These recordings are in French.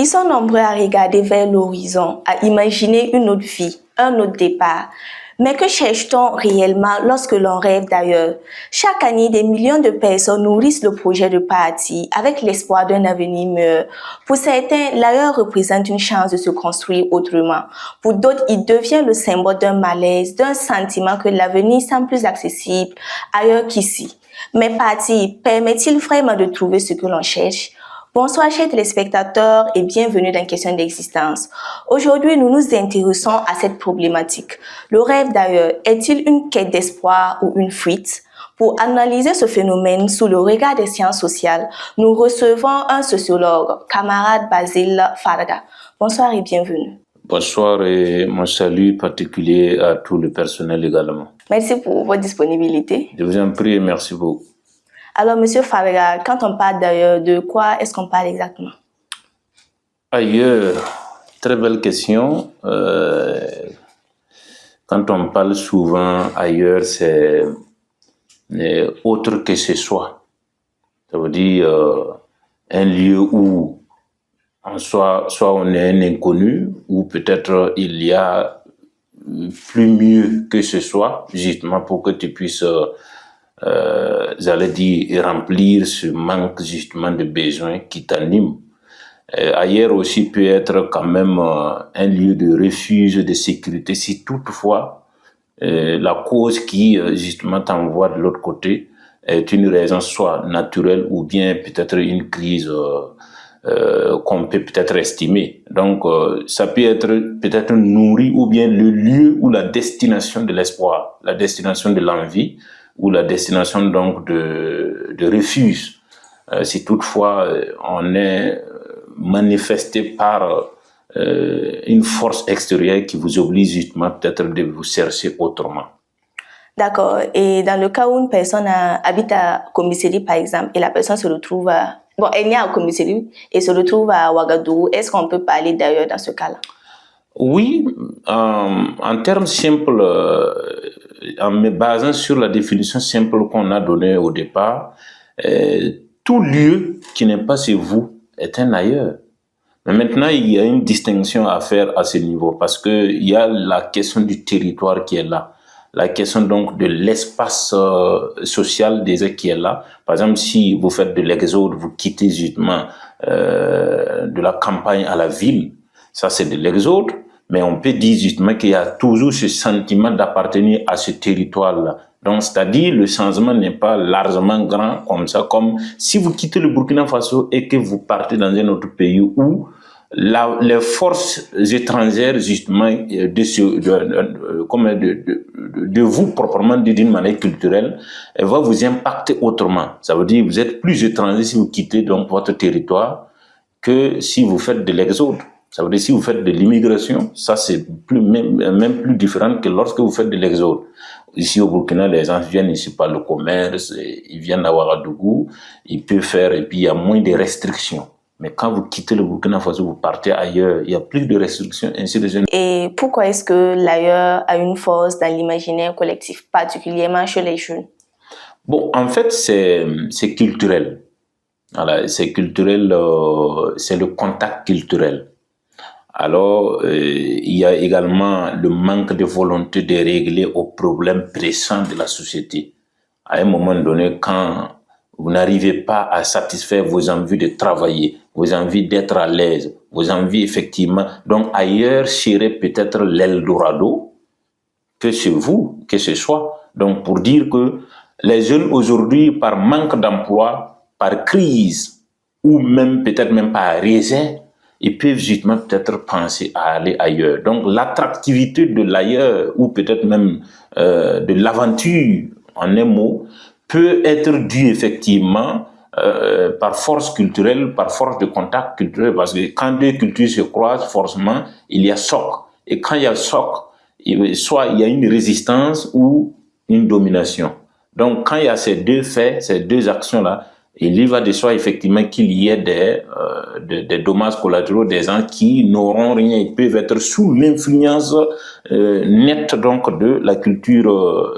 Ils sont nombreux à regarder vers l'horizon, à imaginer une autre vie, un autre départ. Mais que cherche-t-on réellement lorsque l'on rêve d'ailleurs? Chaque année, des millions de personnes nourrissent le projet de partir avec l'espoir d'un avenir meilleur. Pour certains, l'ailleurs représente une chance de se construire autrement. Pour d'autres, il devient le symbole d'un malaise, d'un sentiment que l'avenir semble plus accessible ailleurs qu'ici. Mais partir permet-il vraiment de trouver ce que l'on cherche? Bonsoir chers téléspectateurs et bienvenue dans Question d'existence. Aujourd'hui, nous nous intéressons à cette problématique. Le rêve d'ailleurs est-il une quête d'espoir ou une fuite? Pour analyser ce phénomène sous le regard des sciences sociales, nous recevons un sociologue, camarade Basile Farga. Bonsoir et bienvenue. Bonsoir et mon salut particulier à tout le personnel également. Merci pour votre disponibilité. Je vous en prie et merci beaucoup. Alors, Monsieur Farga, quand on parle d'ailleurs, de quoi est-ce qu'on parle exactement? Ailleurs, très belle question. Quand on parle souvent ailleurs, c'est autre que chez soi. Ça veut dire un lieu où soit on est un inconnu, ou peut-être il y a plus mieux que ce soit, justement pour que tu puisses j'allais dire, remplir ce manque justement de besoins qui t'anime. Ailleurs aussi peut être quand même un lieu de refuge, de sécurité, si toutefois la cause qui justement t'envoie de l'autre côté est une raison soit naturelle ou bien peut-être une crise qu'on peut peut-être estimer. Donc ça peut être peut-être nourri ou bien le lieu ou la destination de l'espoir, la destination de l'envie, ou la destination donc de refuge, si toutefois on est manifesté par une force extérieure qui vous oblige justement peut-être de vous chercher autrement. D'accord. Et dans le cas où une personne habite à Komiseri par exemple, et la personne se retrouve elle est à Komiseri et se retrouve à Ouagadougou, est-ce qu'on peut parler d'ailleurs dans ce cas-là? Oui, en termes simples, en me basant sur la définition simple qu'on a donnée au départ, tout lieu qui n'est pas chez vous est un ailleurs. Mais maintenant, il y a une distinction à faire à ce niveau parce qu'il y a la question du territoire qui est là. La question donc de l'espace social déjà qui est là. Par exemple, si vous faites de l'exode, vous quittez justement de la campagne à la ville, ça c'est de l'exode. Mais on peut dire justement qu'il y a toujours ce sentiment d'appartenir à ce territoire-là. Donc, c'est-à-dire, le changement n'est pas largement grand comme ça, comme si vous quittez le Burkina Faso et que vous partez dans un autre pays où les forces étrangères, justement, de vous proprement dit d'une manière culturelle, elle va vous impacter autrement. Ça veut dire que vous êtes plus étranger si vous quittez donc votre territoire que si vous faites de l'exode. Ça veut dire si vous faites de l'immigration, ça c'est même plus différent que lorsque vous faites de l'exode. Ici au Burkina, les gens viennent ici par le commerce, ils viennent à Ouagadougou, ils peuvent faire et puis il y a moins de restrictions. Mais quand vous quittez le Burkina Faso, vous partez ailleurs, il y a plus de restrictions, ainsi de suite. Et pourquoi est-ce que l'ailleurs a une force dans l'imaginaire collectif, particulièrement chez les jeunes? Bon, en fait, c'est culturel. Voilà, c'est culturel, c'est le contact culturel. Alors, il y a également le manque de volonté de régler aux problèmes pressants de la société. À un moment donné, quand vous n'arrivez pas à satisfaire vos envies de travailler, vos envies d'être à l'aise, vos envies effectivement, donc ailleurs serait peut-être l'Eldorado que chez vous, que ce soit. Donc, pour dire que les jeunes aujourd'hui, par manque d'emploi, par crise, ou même peut-être même par réserve, ils peuvent justement peut-être penser à aller ailleurs. Donc l'attractivité de l'ailleurs ou peut-être même de l'aventure, en un mot, peut être due effectivement par force culturelle, par force de contact culturel, parce que quand deux cultures se croisent, forcément, il y a choc. Et quand il y a choc, soit il y a une résistance ou une domination. Donc quand il y a ces deux faits, ces deux actions-là, il y va de soi effectivement qu'il y ait des dommages collatéraux, des gens qui n'auront rien, ils peuvent être sous l'influence nette donc de la culture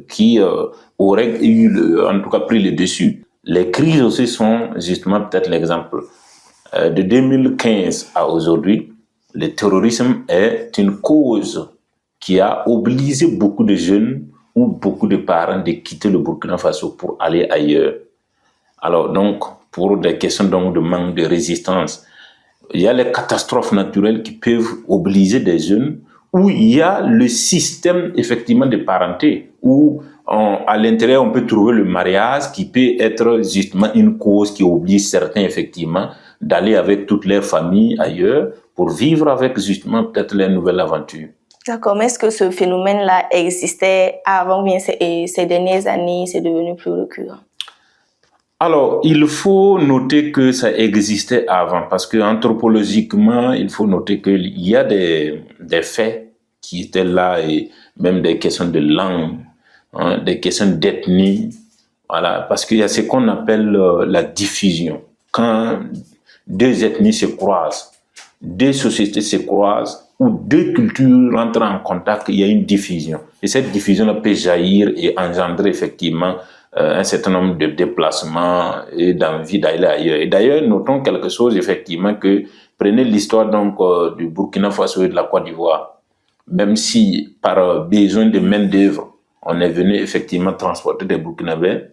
qui aurait eu, en tout cas pris le dessus. Les crises aussi sont justement peut-être l'exemple. De 2015 à aujourd'hui, le terrorisme est une cause qui a obligé beaucoup de jeunes ou beaucoup de parents de quitter le Burkina Faso pour aller ailleurs. Alors donc, pour des questions donc de manque de résistance, il y a les catastrophes naturelles qui peuvent obliger des jeunes, où il y a le système effectivement de parenté, où à l'intérieur on peut trouver le mariage qui peut être justement une cause qui oblige certains effectivement d'aller avec toute leur famille ailleurs pour vivre avec justement peut-être leur nouvelle aventure. D'accord, mais est-ce que ce phénomène-là existait avant, bien ces dernières années, c'est devenu plus récurrent? Alors, il faut noter que ça existait avant, parce que anthropologiquement, il faut noter qu'il y a des faits qui étaient là, et même des questions de langue, hein, des questions d'ethnie, voilà, parce qu'il y a ce qu'on appelle la diffusion. Quand deux ethnies se croisent, deux sociétés se croisent, ou deux cultures rentrent en contact, il y a une diffusion. Et cette diffusion peut jaillir et engendrer effectivement un certain nombre de déplacements et d'envie d'aller ailleurs. Et d'ailleurs, notons quelque chose effectivement que, prenez l'histoire donc du Burkina Faso et de la Côte d'Ivoire. Même si par besoin de main d'œuvre, on est venu effectivement transporter des Burkinabés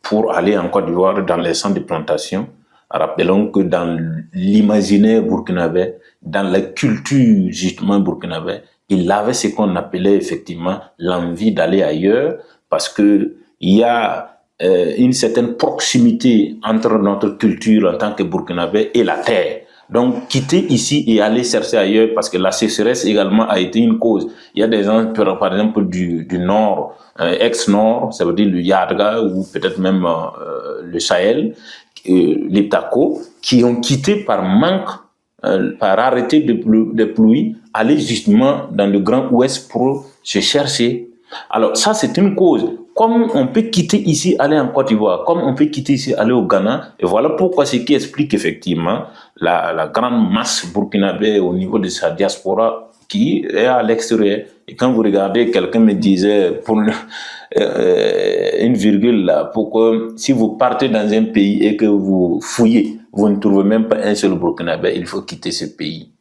pour aller en Côte d'Ivoire dans les centres de plantation. Rappelons que dans l'imaginaire burkinabé, dans la culture justement burkinabé, il avait ce qu'on appelait effectivement l'envie d'aller ailleurs, parce que il y a une certaine proximité entre notre culture en tant que burkinabé et la terre. Donc, quitter ici et aller chercher ailleurs, parce que la sécheresse également a été une cause. Il y a des gens, par exemple, du nord, ex-nord, ça veut dire le Yadga ou peut-être même le Sahel, l'Iptako, qui ont quitté par manque, par arrêté de pluie, aller justement dans le Grand Ouest pour se chercher. Alors ça, c'est une cause. Comme on peut quitter ici, aller en Côte d'Ivoire, comme on peut quitter ici, aller au Ghana, et voilà pourquoi ce qui explique effectivement la grande masse burkinabé au niveau de sa diaspora qui est à l'extérieur. Et quand vous regardez, quelqu'un me disait, pour une virgule là, pourquoi si vous partez dans un pays et que vous fouillez, vous ne trouvez même pas un seul burkinabé, il faut quitter ce pays.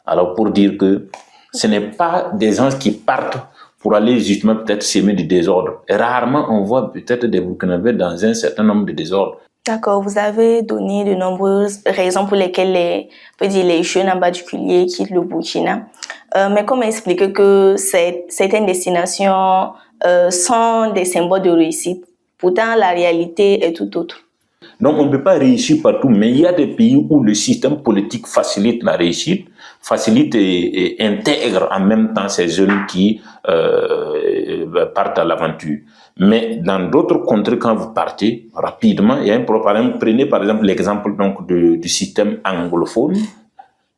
Alors pour dire que ce n'est pas des gens qui partent pour aller justement peut-être s'aimer du désordre. Et rarement on voit peut-être des Burkinabés dans un certain nombre de désordres. D'accord, vous avez donné de nombreuses raisons pour lesquelles les jeunes en particulier quittent le Burkina. Mais comment expliquer que certaines destinations sont des symboles de réussite? Pourtant, la réalité est tout autre. Donc, on ne peut pas réussir partout, mais il y a des pays où le système politique facilite la réussite, facilite et intègre en même temps ces jeunes qui partent à l'aventure. Mais dans d'autres contrées, quand vous partez rapidement, il y a un problème. Prenez par exemple l'exemple donc du système anglophone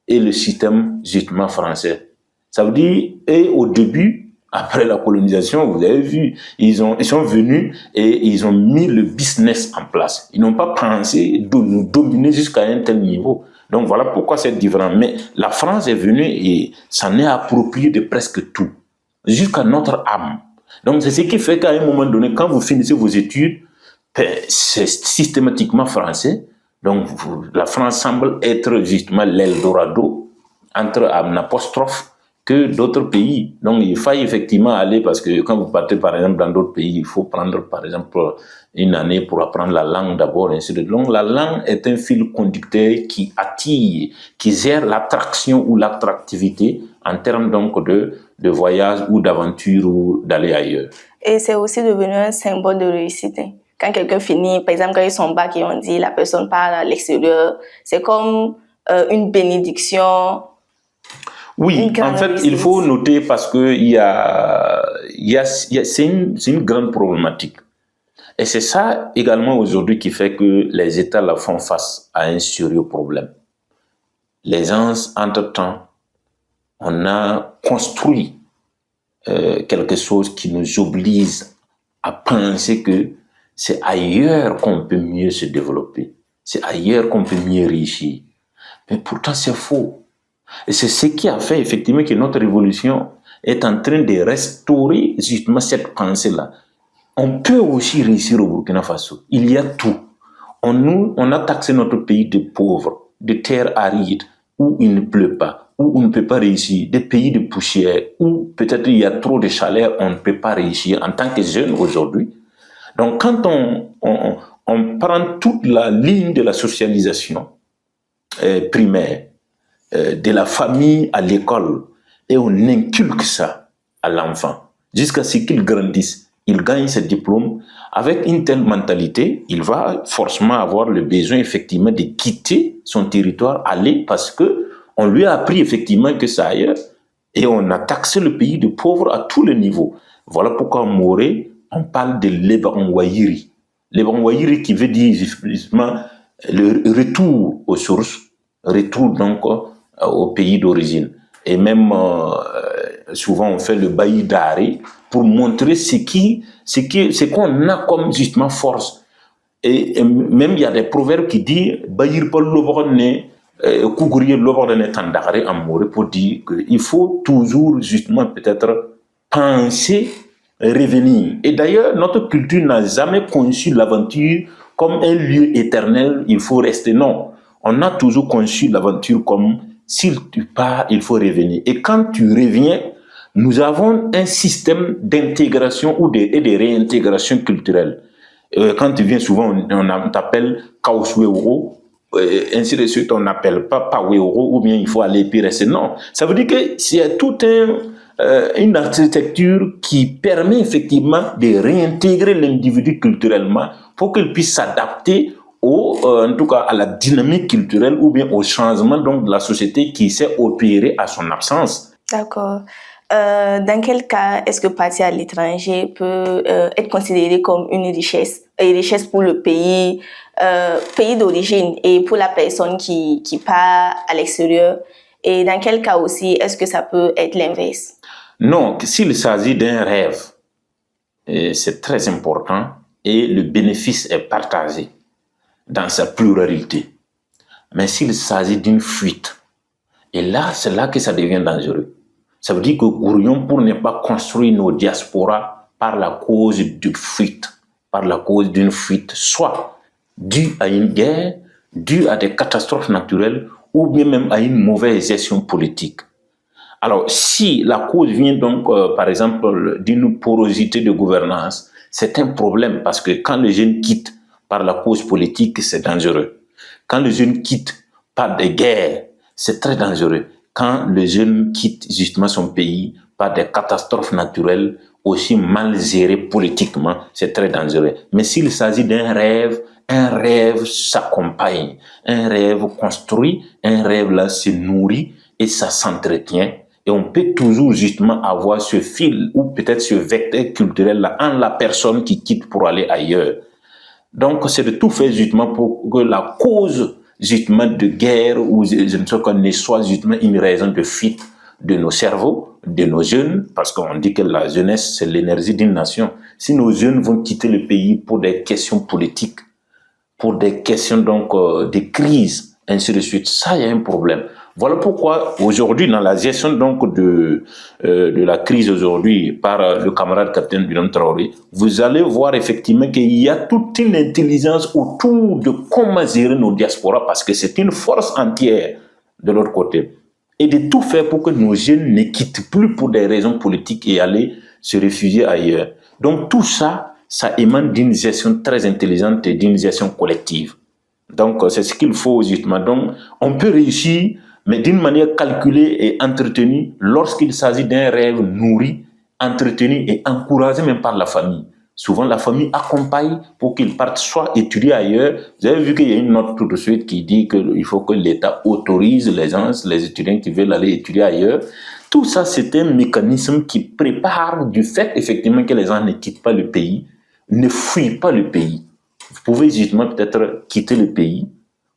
et le système justement français. Ça veut dire, et au début, après la colonisation, vous avez vu, ils sont venus et ils ont mis le business en place. Ils n'ont pas pensé de nous dominer jusqu'à un tel niveau. Donc voilà pourquoi c'est différent. Mais la France est venue et s'en est appropriée de presque tout, jusqu'à notre âme. Donc c'est ce qui fait qu'à un moment donné, quand vous finissez vos études, c'est systématiquement français. Donc la France semble être justement l'Eldorado, entre un apostrophe, que d'autres pays. Donc, il faut effectivement aller, parce que quand vous partez, par exemple, dans d'autres pays, il faut prendre, par exemple, une année pour apprendre la langue d'abord, ainsi de suite. Donc, la langue est un fil conducteur qui attire, qui gère l'attraction ou l'attractivité en termes donc de voyage ou d'aventure ou d'aller ailleurs. Et c'est aussi devenu un symbole de réussite. Quand quelqu'un finit, par exemple, quand ils sont bac et on dit la personne part à l'extérieur, c'est comme une bénédiction. Oui, en fait, il faut noter parce que c'est une grande problématique. Et c'est ça également aujourd'hui qui fait que les États là font face à un sérieux problème. Les gens, entre-temps, on a construit quelque chose qui nous oblige à penser que c'est ailleurs qu'on peut mieux se développer. C'est ailleurs qu'on peut mieux réussir. Mais pourtant, c'est faux. Et c'est ce qui a fait effectivement que notre révolution est en train de restaurer justement cette pensée-là. On peut aussi réussir au Burkina Faso. Il y a tout. On a taxé notre pays de pauvres, de terres arides, où il ne pleut pas, où on ne peut pas réussir, des pays de poussière, où peut-être il y a trop de chaleur, on ne peut pas réussir en tant que jeune aujourd'hui. Donc quand on prend toute la ligne de la socialisation primaire, de la famille à l'école, et on inculque ça à l'enfant, jusqu'à ce qu'il grandisse, il gagne ses diplômes, avec une telle mentalité, il va forcément avoir le besoin effectivement de quitter son territoire, aller parce que on lui a appris effectivement que c'est ailleurs, et on a taxé le pays de pauvres à tous les niveaux. Voilà pourquoi Moré, on parle de l'Ebanwayiri. L'Ebanwayiri qui veut dire justement le retour aux sources, retour donc au pays d'origine. Et même souvent on fait le bailli d'arrêt pour montrer ce qu'on a comme justement force. Et même il y a des proverbes qui disent baillir pas l'oborne couvrir l'oborne tandare amoureux pour dire qu'il faut toujours justement peut-être penser revenir. Et d'ailleurs notre culture n'a jamais conçu l'aventure comme un lieu éternel, il faut rester. Non, on a toujours conçu l'aventure comme si tu pars, il faut revenir. Et quand tu reviens, nous avons un système d'intégration et de réintégration culturelle. Quand tu viens souvent, on t'appelle Kausweoro, ainsi de suite, on n'appelle pas Paweoro, ou bien il faut aller puis rester. Non, ça veut dire que c'est tout une architecture qui permet effectivement de réintégrer l'individu culturellement pour qu'il puisse s'adapter en tout cas à la dynamique culturelle ou bien au changement donc, de la société qui s'est opéré à son absence. D'accord. Dans quel cas est-ce que partir à l'étranger peut être considéré comme une richesse pour le pays d'origine et pour la personne qui part à l'extérieur? Et dans quel cas aussi est-ce que ça peut être l'inverse? Non, s'il s'agit d'un rêve, c'est très important et le bénéfice est partagé dans sa pluralité. Mais s'il s'agit d'une fuite, et là, c'est là que ça devient dangereux. Ça veut dire que courions pour ne pas construire nos diasporas par la cause d'une fuite, soit due à une guerre, due à des catastrophes naturelles, ou bien même à une mauvaise gestion politique. Alors, si la cause vient donc, par exemple, d'une porosité de gouvernance, c'est un problème parce que quand les jeunes quittent par la cause politique, c'est dangereux. Quand les jeunes quittent par des guerres, c'est très dangereux. Quand le jeune quitte justement son pays par des catastrophes naturelles aussi mal gérées politiquement, c'est très dangereux. Mais s'il s'agit d'un rêve, un rêve s'accompagne, un rêve construit, un rêve là se nourrit et ça s'entretient. Et on peut toujours justement avoir ce fil ou peut-être ce vecteur culturel là en la personne qui quitte pour aller ailleurs. Donc c'est de tout faire justement pour que la cause justement de guerre ou je ne sais quoi ne soit justement une raison de fuite de nos cerveaux, de nos jeunes, parce qu'on dit que la jeunesse c'est l'énergie d'une nation. Si nos jeunes vont quitter le pays pour des questions politiques, pour des questions donc de crise, ainsi de suite, ça il y a un problème. Voilà pourquoi aujourd'hui dans la gestion donc de la crise aujourd'hui par le camarade capitaine Birame Traoré, vous allez voir effectivement qu'il y a toute une intelligence autour de comment gérer nos diasporas parce que c'est une force entière de l'autre côté. Et de tout faire pour que nos jeunes ne quittent plus pour des raisons politiques et aller se réfugier ailleurs. Donc tout ça, ça émane d'une gestion très intelligente et d'une gestion collective. Donc c'est ce qu'il faut justement. Donc on peut réussir mais d'une manière calculée et entretenue lorsqu'il s'agit d'un rêve nourri, entretenu et encouragé même par la famille. Souvent, la famille accompagne pour qu'ils partent soit étudier ailleurs. Vous avez vu qu'il y a une note tout de suite qui dit qu'il faut que l'État autorise les gens, les étudiants qui veulent aller étudier ailleurs. Tout ça, c'est un mécanisme qui prépare du fait, effectivement, que les gens ne quittent pas le pays, ne fuient pas le pays. Vous pouvez justement peut-être quitter le pays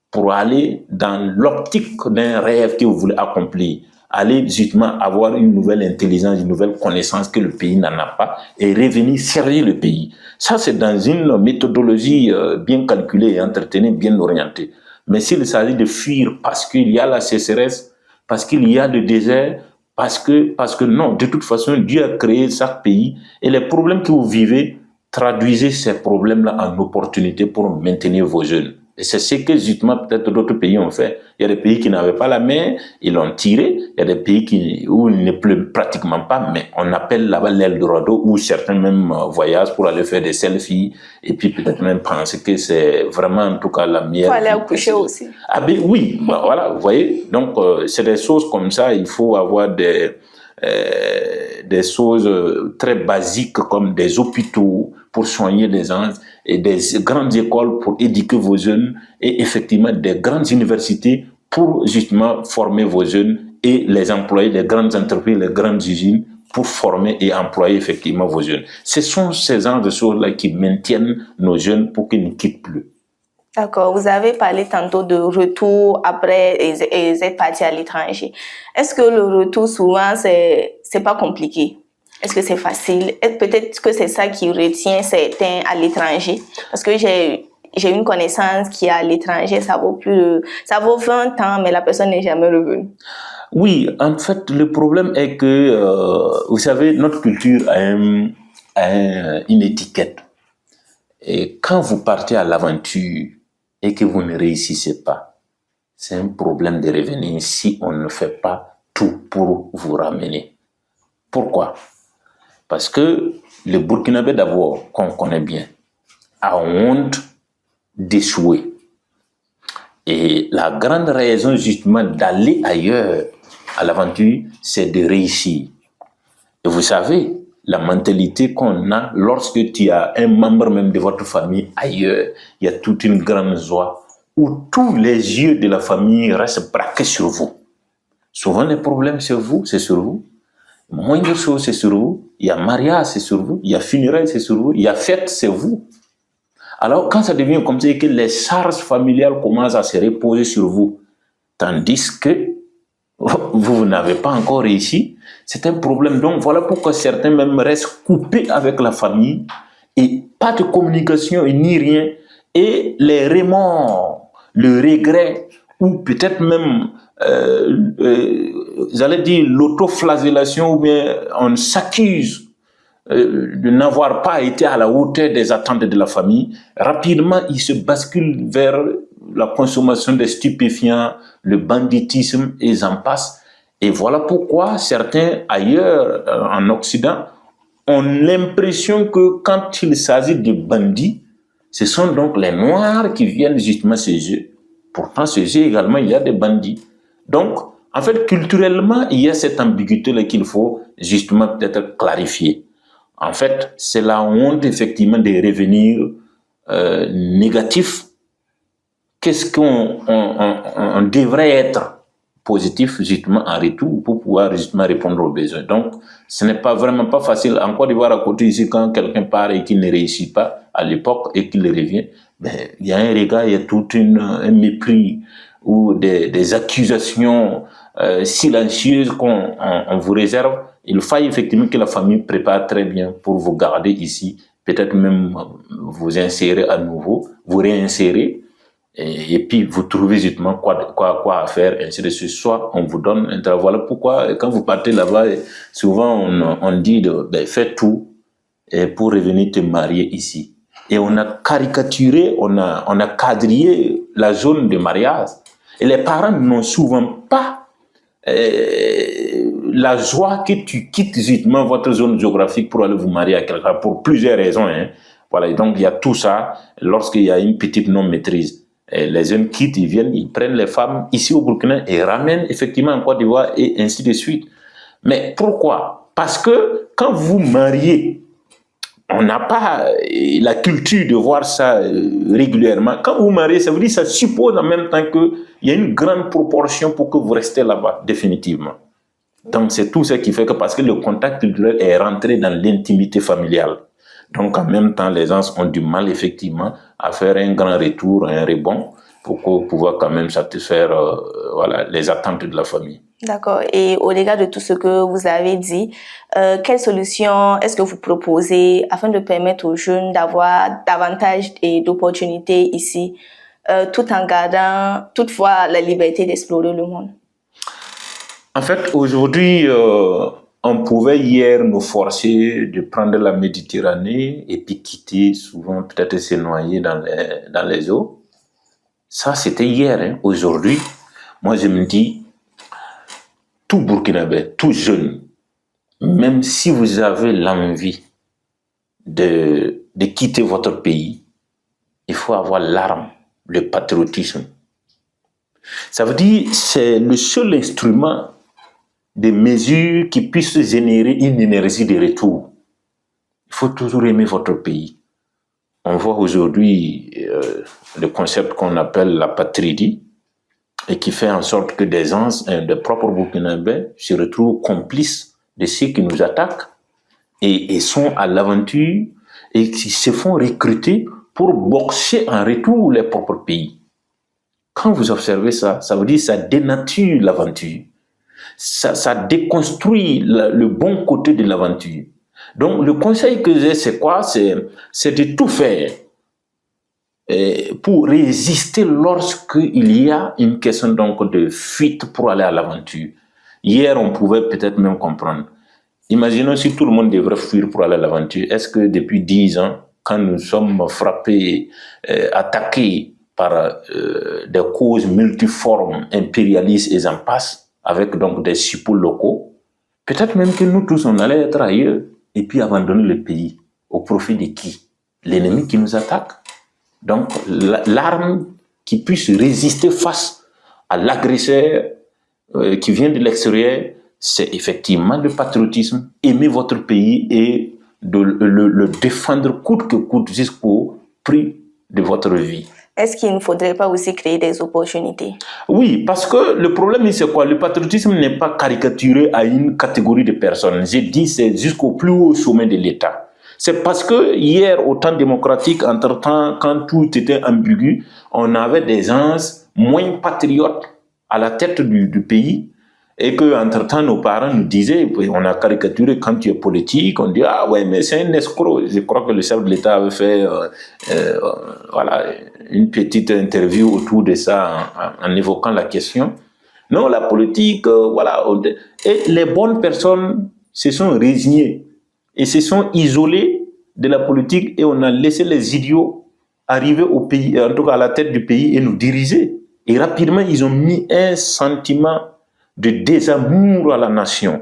pour aller dans l'optique d'un rêve que vous voulez accomplir, aller justement avoir une nouvelle intelligence, une nouvelle connaissance que le pays n'en a pas et revenir servir le pays. Ça, c'est dans une méthodologie bien calculée et entretenue, bien orientée. Mais s'il s'agit de fuir parce qu'il y a la sécheresse, parce qu'il y a le désert, parce que non, de toute façon, Dieu a créé chaque pays et les problèmes que vous vivez, traduisez ces problèmes-là en opportunités pour maintenir vos jeunes. Et c'est ce que justement peut-être d'autres pays ont fait. Il y a des pays qui n'avaient pas la mer, ils l'ont tiré. Il y a des pays où il ne pleut pratiquement pas, mais on appelle là-bas l'Eldorado, où certains même voyagent pour aller faire des selfies et puis peut-être même penser que c'est vraiment en tout cas la meilleure. Il faut aller accoucher aussi. Ah ben oui, voilà, vous voyez. Donc c'est des choses comme ça, il faut avoir des choses très basiques comme des hôpitaux pour soigner les gens et des grandes écoles pour éduquer vos jeunes et effectivement des grandes universités pour justement former vos jeunes et les employer, les grandes entreprises, les grandes usines pour former et employer effectivement vos jeunes. Ce sont ces genres de choses-là qui maintiennent nos jeunes pour qu'ils ne quittent plus. D'accord, vous avez parlé tantôt de retour après les êtes partis à l'étranger. Est-ce que le retour souvent c'est pas compliqué? Est-ce que c'est facile? Peut-être que c'est ça qui retient certains à l'étranger. Parce que j'ai une connaissance qui est à l'étranger, ça vaut 20 ans, mais la personne n'est jamais revenue. Oui, en fait, le problème est que, vous savez, notre culture a une étiquette. Et quand vous partez à l'aventure et que vous ne réussissez pas, c'est un problème de revenir si on ne fait pas tout pour vous ramener. Pourquoi? Parce que le Burkinabé d'abord, qu'on connaît bien, a honte d'échouer. Et la grande raison justement d'aller ailleurs à l'aventure, c'est de réussir. Et vous savez, la mentalité qu'on a lorsque tu as un membre même de votre famille ailleurs, il y a toute une grande joie où tous les yeux de la famille restent braqués sur vous. Souvent les problèmes c'est sur vous. Moindre chose c'est sur vous. Il y a mariage c'est sur vous. Il y a funérailles c'est sur vous. Il y a fête c'est vous. Alors quand ça devient comme ça que les charges familiales commencent à se reposer sur vous, tandis que vous n'avez pas encore réussi, c'est un problème. Donc voilà pourquoi certains même restent coupés avec la famille et pas de communication et ni rien. Et les remords, le regret ou peut-être même, j'allais dire l'autoflagellation ou bien on s'accuse de n'avoir pas été à la hauteur des attentes de la famille, rapidement il se bascule vers la consommation des stupéfiants, le banditisme et j'en passe. Et voilà pourquoi certains ailleurs en Occident ont l'impression que quand il s'agit de bandits, ce sont donc les Noirs qui viennent justement chez eux. Pourtant, chez eux également, il y a des bandits. Donc, en fait, culturellement, il y a cette ambiguïté-là qu'il faut justement peut-être clarifier. En fait, c'est la honte effectivement des revenus négatifs. Qu'est-ce qu'on devrait être positif justement en retour pour pouvoir justement répondre aux besoins. Donc, ce n'est pas vraiment pas facile. En Côte d'Ivoire, à côté ici, quand quelqu'un part et qu'il ne réussit pas à l'époque et qu'il revient, ben, il y a un regard, il y a tout un mépris ou des accusations silencieuses qu'on vous réserve. Il faut effectivement que la famille prépare très bien pour vous garder ici, peut-être même vous insérer à nouveau, vous réinsérer. Et puis vous trouvez justement quoi faire, ainsi de suite. Soit on vous donne un travail. Voilà pourquoi quand vous partez là-bas, souvent on dit fais tout pour revenir te marier ici. Et on a caricaturé, on a quadrillé la zone de mariage. Et les parents n'ont souvent pas la joie que tu quittes justement votre zone géographique pour aller vous marier à quelqu'un pour plusieurs raisons. Hein. Voilà, et donc il y a tout ça lorsqu'il y a une petite non-maîtrise. Et les jeunes quittent, ils viennent, ils prennent les femmes ici au Burkina et ramènent effectivement en Côte d'Ivoire et ainsi de suite. Mais pourquoi? Parce que quand vous mariez, on n'a pas la culture de voir ça régulièrement. Quand vous mariez, ça veut dire que ça suppose en même temps qu'il y a une grande proportion pour que vous restez là-bas, définitivement. Donc c'est tout ce qui fait que parce que le contact culturel est rentré dans l'intimité familiale. Donc, en même temps, les gens ont du mal, effectivement, à faire un grand retour, un rebond, pour pouvoir quand même satisfaire les attentes de la famille. D'accord. Et au regard de tout ce que vous avez dit, quelle solution est-ce que vous proposez afin de permettre aux jeunes d'avoir davantage d'opportunités ici, tout en gardant toutefois la liberté d'explorer le monde? En fait, aujourd'hui, On pouvait hier nous forcer de prendre la Méditerranée et puis quitter, souvent peut-être se noyer dans les eaux. Ça, c'était hier. Hein. Aujourd'hui, moi, je me dis, tout Burkinabé, tout jeune, même si vous avez l'envie de quitter votre pays, il faut avoir l'arme, le patriotisme. Ça veut dire que c'est le seul instrument de mesures qui puisse générer une énergie de retour. Il faut toujours aimer votre pays. On voit aujourd'hui le concept qu'on appelle la patrie et qui fait en sorte que des gens, des propres Burkinabés, se retrouvent complices de ceux qui nous attaquent et sont à l'aventure et qui se font recruter pour boxer en retour les propres pays. Quand vous observez ça, ça veut dire que ça dénature l'aventure. Ça déconstruit le bon côté de l'aventure. Donc, le conseil que j'ai, c'est quoi? C'est de tout faire pour résister lorsqu'il y a une question donc de fuite pour aller à l'aventure. Hier, on pouvait peut-être même comprendre. Imaginons si tout le monde devrait fuir pour aller à l'aventure. Est-ce que depuis 10 ans, quand nous sommes frappés, attaqués par des causes multiformes, impérialistes et j'en passe, avec donc des suppôts locaux, peut-être même que nous tous, on allait être ailleurs et puis abandonner le pays au profit de qui? L'ennemi qui nous attaque. Donc, l'arme qui puisse résister face à l'agresseur qui vient de l'extérieur, c'est effectivement le patriotisme, aimer votre pays et de le défendre coûte que coûte jusqu'au prix de votre vie. Est-ce qu'il ne faudrait pas aussi créer des opportunités? Oui, parce que le problème, c'est quoi? Le patriotisme n'est pas caricaturé à une catégorie de personnes. J'ai dit, c'est jusqu'au plus haut sommet de l'État. C'est parce que hier, au temps démocratique, entre-temps, quand tout était ambigu, on avait des gens moins patriotes à la tête du pays. Et qu'entre-temps, nos parents nous disaient, on a caricaturé quand tu es politique, on dit, ah ouais, mais c'est un escroc. Je crois que le chef de l'État avait fait voilà, une petite interview autour de ça en évoquant la question. Non, la politique, voilà. Et les bonnes personnes se sont résignées et se sont isolées de la politique et on a laissé les idiots arriver au pays, en tout cas à la tête du pays et nous diriger. Et rapidement, ils ont mis un sentiment de désamour à la nation.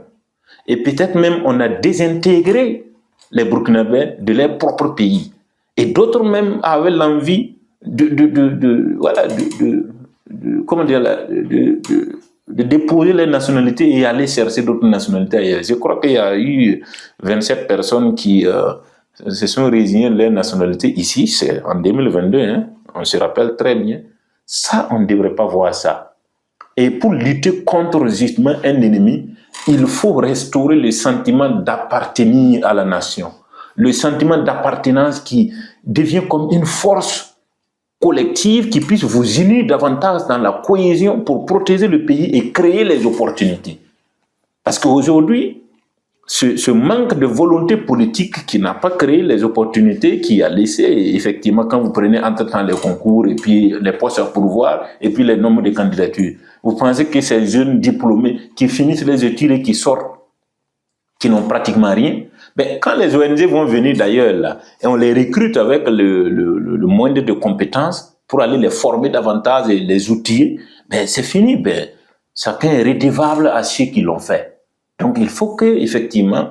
Et peut-être même on a désintégré les Burkinabés de leur propre pays. Et d'autres même avaient l'envie de déposer les nationalités et aller chercher d'autres nationalités ailleurs. Je crois qu'il y a eu 27 personnes qui se sont résignées de leur nationalité ici, c'est en 2022, hein, on se rappelle très bien. Ça, on ne devrait pas voir ça. Et pour lutter contre justement un ennemi, il faut restaurer le sentiment d'appartenir à la nation. Le sentiment d'appartenance qui devient comme une force collective qui puisse vous unir davantage dans la cohésion pour protéger le pays et créer les opportunités. Parce qu'aujourd'hui, ce manque de volonté politique qui n'a pas créé les opportunités, qui a laissé, effectivement, quand vous prenez entre-temps les concours et puis les postes à pourvoir et puis les nombres de candidatures, vous pensez que ces jeunes diplômés qui finissent les études et qui sortent, qui n'ont pratiquement rien, ben, quand les ONG vont venir d'ailleurs là, et on les recrute avec le moindre de compétences pour aller les former davantage et les outiller, ben, c'est fini. Ben, chacun est redevable à ceux qui l'ont fait. Donc il faut que, effectivement,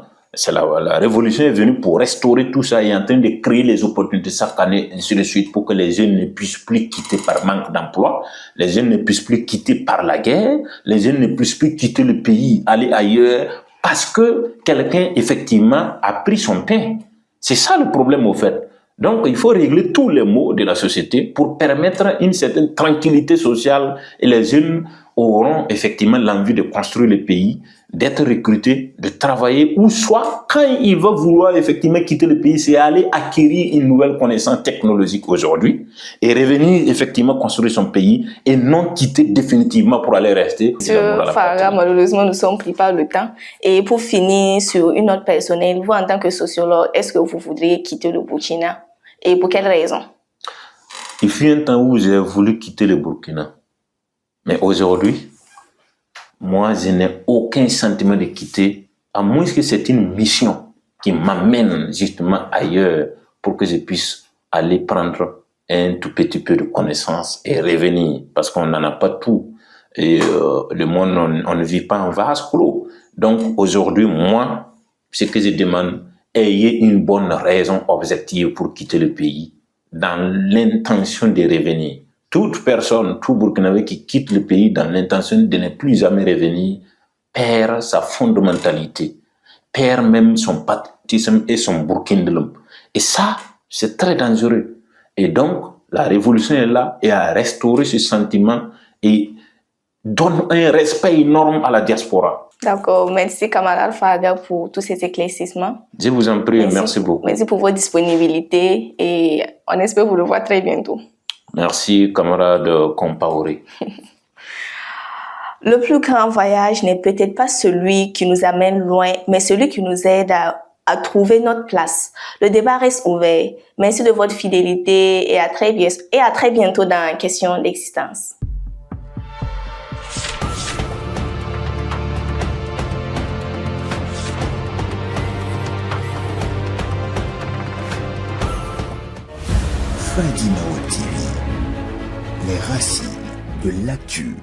la révolution est venue pour restaurer tout ça et en train de créer les opportunités chaque année, ainsi de suite, pour que les jeunes ne puissent plus quitter par manque d'emploi, les jeunes ne puissent plus quitter par la guerre, les jeunes ne puissent plus quitter le pays, aller ailleurs, parce que quelqu'un, effectivement, a pris son pain. C'est ça le problème, au fait. Donc, il faut régler tous les maux de la société pour permettre une certaine tranquillité sociale et les jeunes auront effectivement l'envie de construire le pays, d'être recrutés, de travailler, ou soit, quand il va vouloir effectivement quitter le pays, c'est aller acquérir une nouvelle connaissance technologique aujourd'hui et revenir effectivement construire son pays et non quitter définitivement pour aller rester. Monsieur Farah, malheureusement, nous sommes pris par le temps. Et pour finir sur une note personnelle, vous en tant que sociologue, est-ce que vous voudriez quitter le Burkina? Et pour quelle raison? Il fut un temps où j'ai voulu quitter le Burkina. Mais aujourd'hui, moi, je n'ai aucun sentiment de quitter à moins que c'est une mission qui m'amène justement ailleurs pour que je puisse aller prendre un tout petit peu de connaissances et revenir, parce qu'on n'en a pas tout. Et le monde, on ne vit pas en vase clos. Donc aujourd'hui, moi, ce que je demande, ayez une bonne raison objective pour quitter le pays, dans l'intention de revenir. Toute personne, tout Burkinabé qui quitte le pays dans l'intention de ne plus jamais revenir, perd sa fondamentalité, perd même son patriotisme et son burkinabéisme. Et ça, c'est très dangereux. Et donc, la révolution est là et à restaurer ce sentiment et donne un respect énorme à la diaspora. D'accord, merci camarade Fada pour tous ces éclaircissements. Je vous en prie, merci beaucoup. Merci pour votre disponibilité et on espère vous revoir très bientôt. Merci camarade Compaoré. Le plus grand voyage n'est peut-être pas celui qui nous amène loin, mais celui qui nous aide à trouver notre place. Le débat reste ouvert. Merci de votre fidélité et à très bientôt dans Question d'existence. Fadi Mao TV, les racines de l'actu.